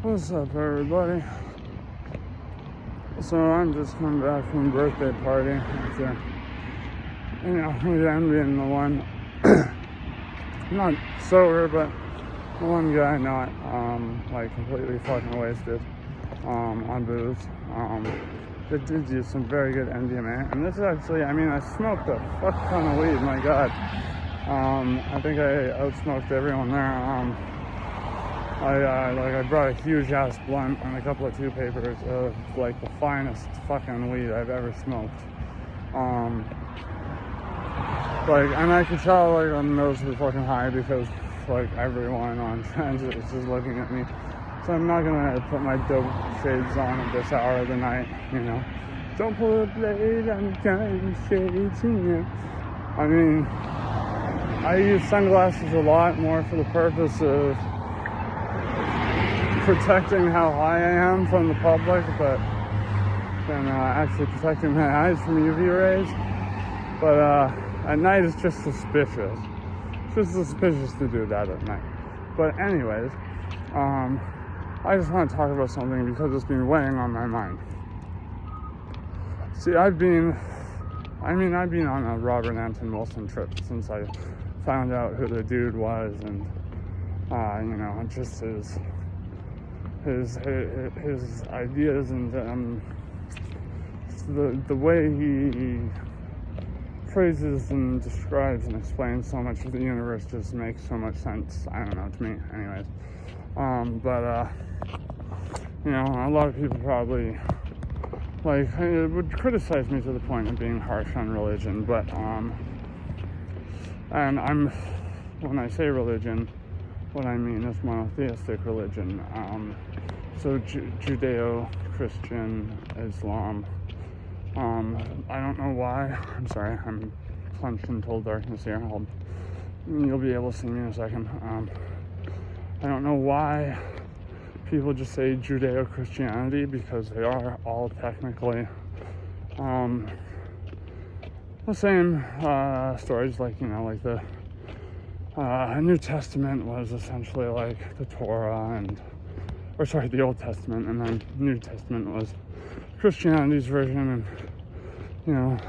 What's up, everybody? So I'm just coming back from a birthday party after, with envying the one, not sober, but the one guy not, completely fucking wasted, on booze. It did use some very good MDMA, and this is actually, I smoked a fuck ton of weed, my god. I think I outsmoked everyone there. I brought a huge ass blunt and a couple of 2 papers of like the finest fucking weed I've ever smoked. And I could tell like my nose was fucking high because like everyone on transit is just looking at me. So I'm not gonna put my dope shades on at this hour of the night, Don't pull a blade, I'm carrying shades in you. I use sunglasses a lot more for the purpose of protecting how high I am from the public, but than actually protecting my eyes from UV rays. But at night it's just suspicious. It's just suspicious to do that at night. But anyways, I just want to talk about something because it's been weighing on my mind. See, I've been on a Robert Anton Wilson trip since I found out who the dude was, and just his ideas and the way he phrases and describes and explains so much of the universe just makes so much sense. I don't know, to me, anyways. A lot of people probably would criticize me to the point of being harsh on religion, but and when I say religion, what I mean is monotheistic religion. So Judeo-Christian, Islam. I don't know why. I'm sorry, I'm plunged in total darkness here. You'll be able to see me in a second. I don't know why people just say Judeo-Christianity, because they are all technically the same stories, like the New Testament was essentially like the Torah, the Old Testament, and then New Testament was Christianity's version, and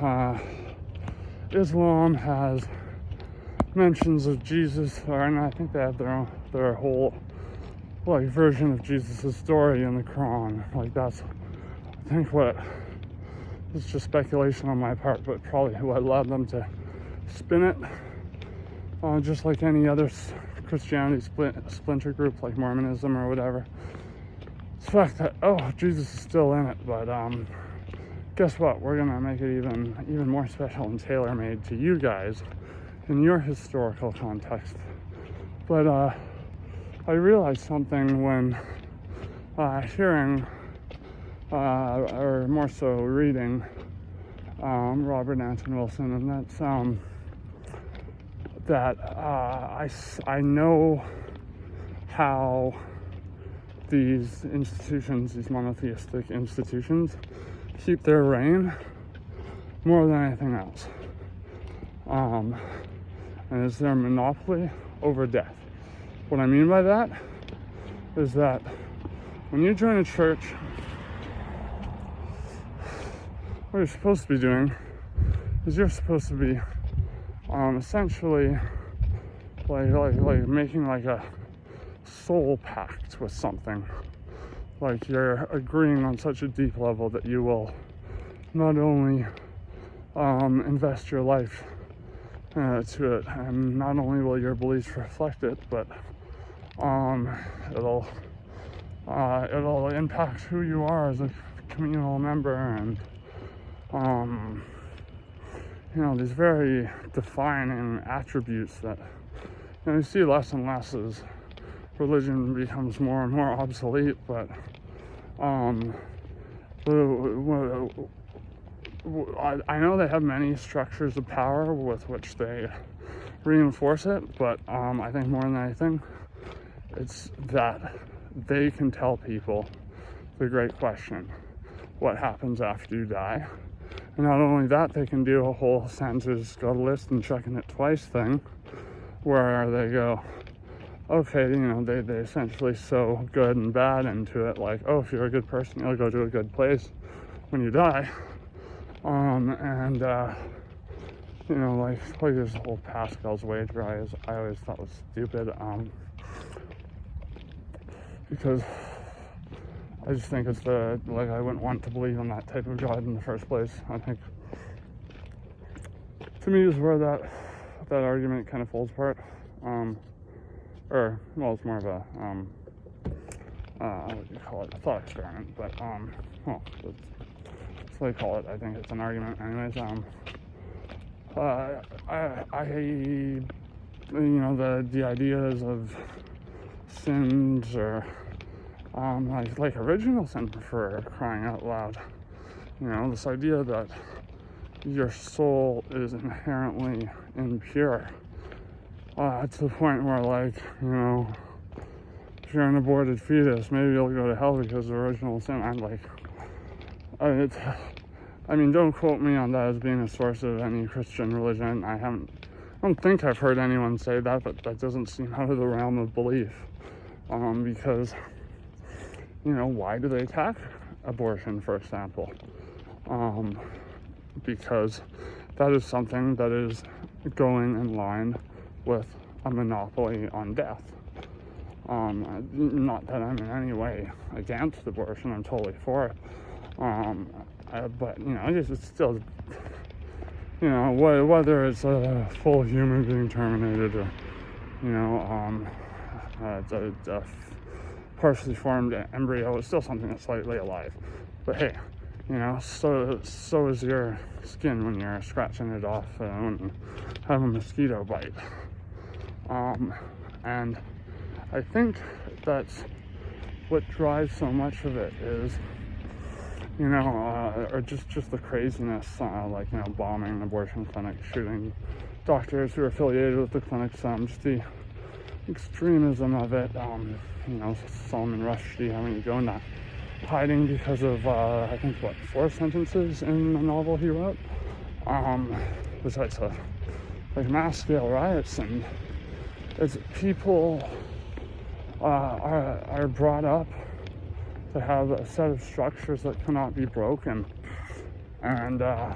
Islam has mentions of Jesus, and I think they have their whole version of Jesus' story in the Quran. That's, I think, it's just speculation on my part, but probably what led them to spin it. Just like any other Christianity splinter group, like Mormonism or whatever. It's the fact that, Jesus is still in it, but guess what? We're gonna make it even more special and tailor-made to you guys in your historical context. But I realized something when hearing, or more so reading, Robert Anton Wilson, and that's that I know how these monotheistic institutions, keep their reign more than anything else. And it's their monopoly over death. What I mean by that is that when you join a church, what you're supposed to be doing is you're supposed to be essentially making a soul pact with something. You're agreeing on such a deep level that you will not only invest your life to it, and not only will your beliefs reflect it, but it'll impact who you are as a communal member, and these very defining attributes that you see less and less as religion becomes more and more obsolete. But I know they have many structures of power with which they reinforce it, but I think more than anything, it's that they can tell people the great question: what happens after you die? And not only that, they can do a whole Santa's got a list and checking it twice thing, where they go, okay, they essentially sew good and bad into it, like, oh, if you're a good person, you'll go to a good place when you die. And like this whole Pascal's wager, I always thought was stupid, because I just think it's I wouldn't want to believe in that type of God in the first place. I think, to me, is where that argument kind of falls apart. It's more of a, what do you call it, a thought experiment, but, that's what they call it. I think it's an argument. Anyways, the ideas of sins, or, like original sin, for crying out loud. This idea that your soul is inherently impure, to the point where, like, if you're an aborted fetus, maybe you'll go to hell because of original sin. I'm like, don't quote me on that as being a source of any Christian religion. I don't think I've heard anyone say that, but that doesn't seem out of the realm of belief. Because, why do they attack abortion, for example? Because that is something that is going in line with a monopoly on death. Not that I'm in any way against abortion, I'm totally for it. But, I guess it's still, whether it's a full human being terminated, or, a partially formed embryo, is still something that's slightly alive. But hey, so is your skin when you're scratching it off when you have a mosquito bite. And I think that's what drives so much of it is, or just the craziness, bombing abortion clinics, shooting doctors who are affiliated with the clinics, just the extremism of it. Salman Rushdie having to go into hiding because of, I think, 4 sentences in the novel he wrote, besides mass scale riots. And it's people are brought up to have a set of structures that cannot be broken, and I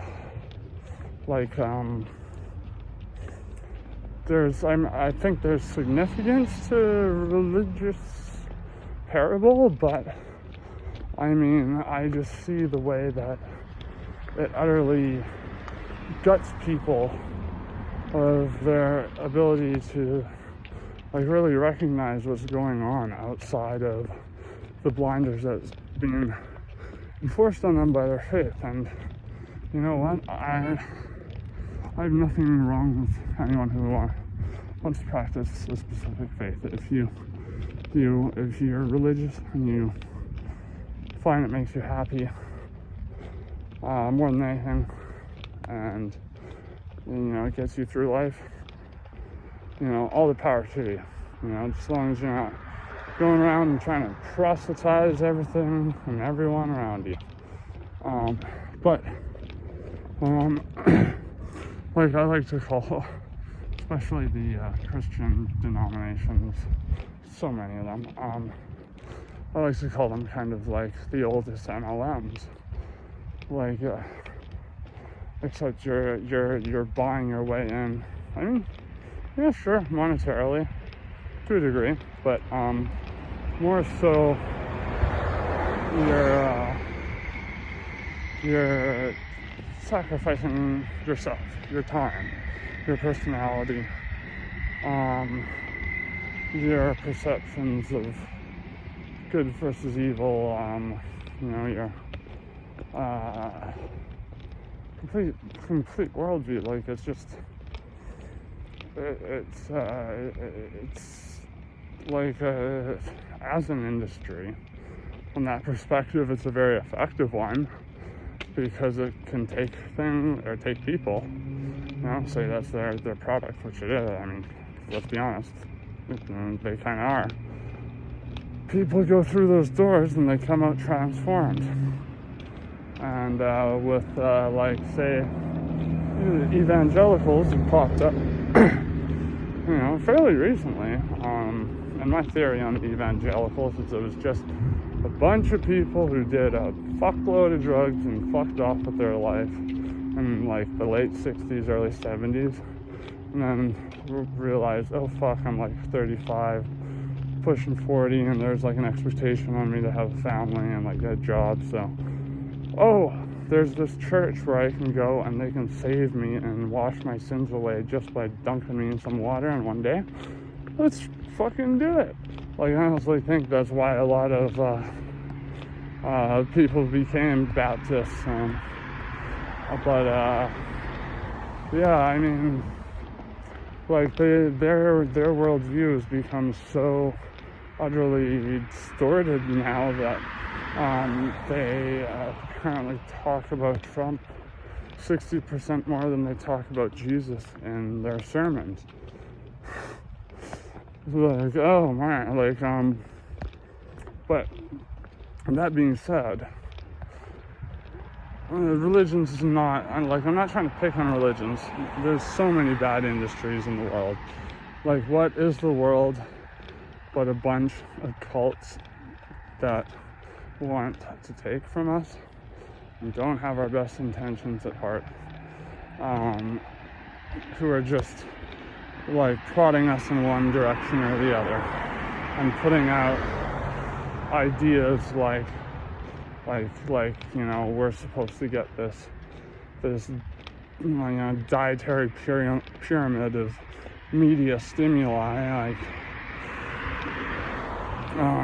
think there's significance to religious parable, but I just see the way that it utterly guts people of their ability to really recognize what's going on outside of the blinders that's being enforced on them by their faith. And you know what? I have nothing wrong with anyone who wants to practice a specific faith. If you're religious and you find it makes you happy more than anything, and it gets you through life, all the power to you. As long as you're not going around and trying to proselytize everything and everyone around you. I like to call, especially the Christian denominations, so many of them, I like to call them kind of like the oldest MLMs. Except you're buying your way in. Yeah, sure, monetarily, to a degree, but more so you're sacrificing yourself, your time, your personality, your perceptions of good versus evil, your complete worldview. Like, it's just it's like as an industry, from that perspective, it's a very effective one, because it can take people, say that's their product, which it is. Let's be honest, they kind of are. People go through those doors and they come out transformed. And with say evangelicals who popped up fairly recently, and my theory on the evangelicals is it was just a bunch of people who did a fuckload of drugs and fucked off with their life in like the late 60s, early 70s, and then realized, oh fuck, I'm like 35, pushing 40, and there's like an expectation on me to have a family and like get a job, so oh, there's this church where I can go and they can save me and wash my sins away just by dunking me in some water in one day. Let's fucking do it. Like, I honestly think that's why a lot of people became Baptists. But yeah, I mean, like their worldviews become so utterly distorted now that they apparently talk about Trump 60% more than they talk about Jesus in their sermons. Like, oh man, like, but that being said, religions is not, like, I'm not trying to pick on religions. There's so many bad industries in the world. Like, what is the world but a bunch of cults that want to take from us and don't have our best intentions at heart, who are just like prodding us in one direction or the other and putting out ideas like you know, we're supposed to get this you know, dietary pyramid of media stimuli. Like,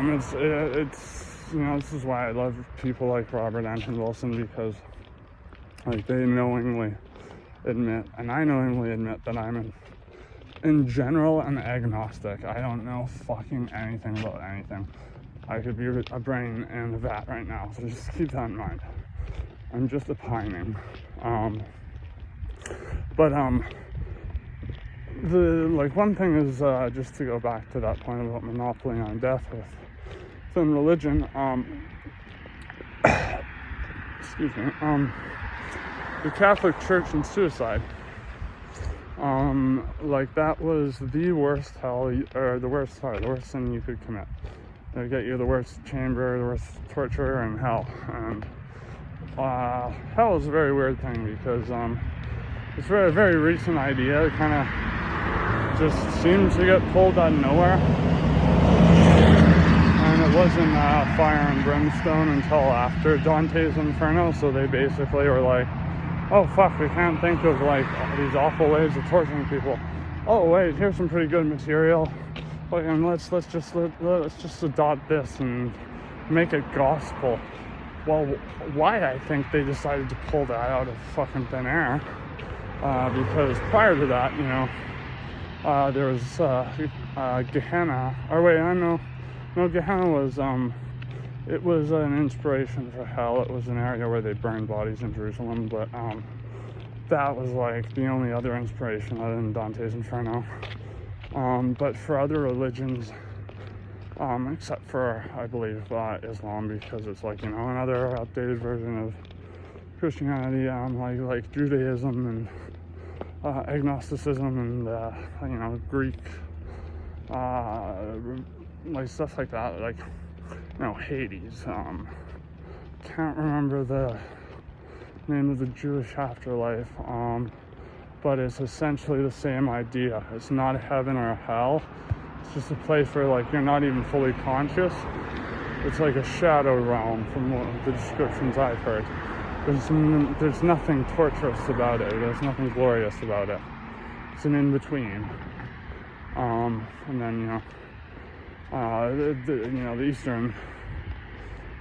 it's you know, this is why I love people like Robert Anton Wilson, because like they knowingly admit, and I knowingly admit, that I'm in general an agnostic. I don't know fucking anything about anything. I could be a brain in a vat right now, so just keep that in mind. I'm just opining. The like one thing is just to go back to that point about monopoly on death within religion. Excuse me. The Catholic Church and suicide. Like that was the worst the worst sin you could commit. They get you the worst chamber, the worst torture, and hell. And hell is a very weird thing because it's a very recent idea. It kind of just seemed to get pulled out of nowhere, and it wasn't fire and brimstone until after Dante's Inferno. So they basically were like, oh fuck, we can't think of like these awful ways of torturing people. Oh wait, here's some pretty good material. Like, and let's just adopt this and make it gospel. Well, why I think they decided to pull that out of fucking thin air? Because prior to that, you know, there was Gehenna. Or wait, no, Gehenna was it was an inspiration for hell. It was an area where they burned bodies in Jerusalem, but that was like the only other inspiration other than Dante's Inferno. But for other religions, except for, I believe, Islam, because it's like, you know, another updated version of Christianity, like Judaism and agnosticism and you know, Greek, like stuff like that, like, you know, Hades. Can't remember the name of the Jewish afterlife, but it's essentially the same idea. It's not a heaven or a hell. It's just a place where, like, you're not even fully conscious. It's like a shadow realm from the descriptions I've heard. There's nothing torturous about it. There's nothing glorious about it. It's an in-between. And then, you know, the Eastern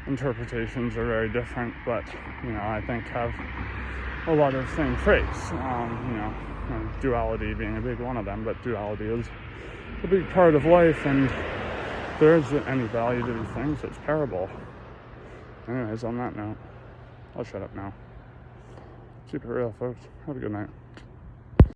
interpretations are very different, but, you know, I think have a lot of same traits. You know, duality being a big one of them, but duality is a big part of life, and if there isn't any value to these things, it's terrible. Anyways, on that note, I'll shut up now. Keep it real, folks. Have a good night.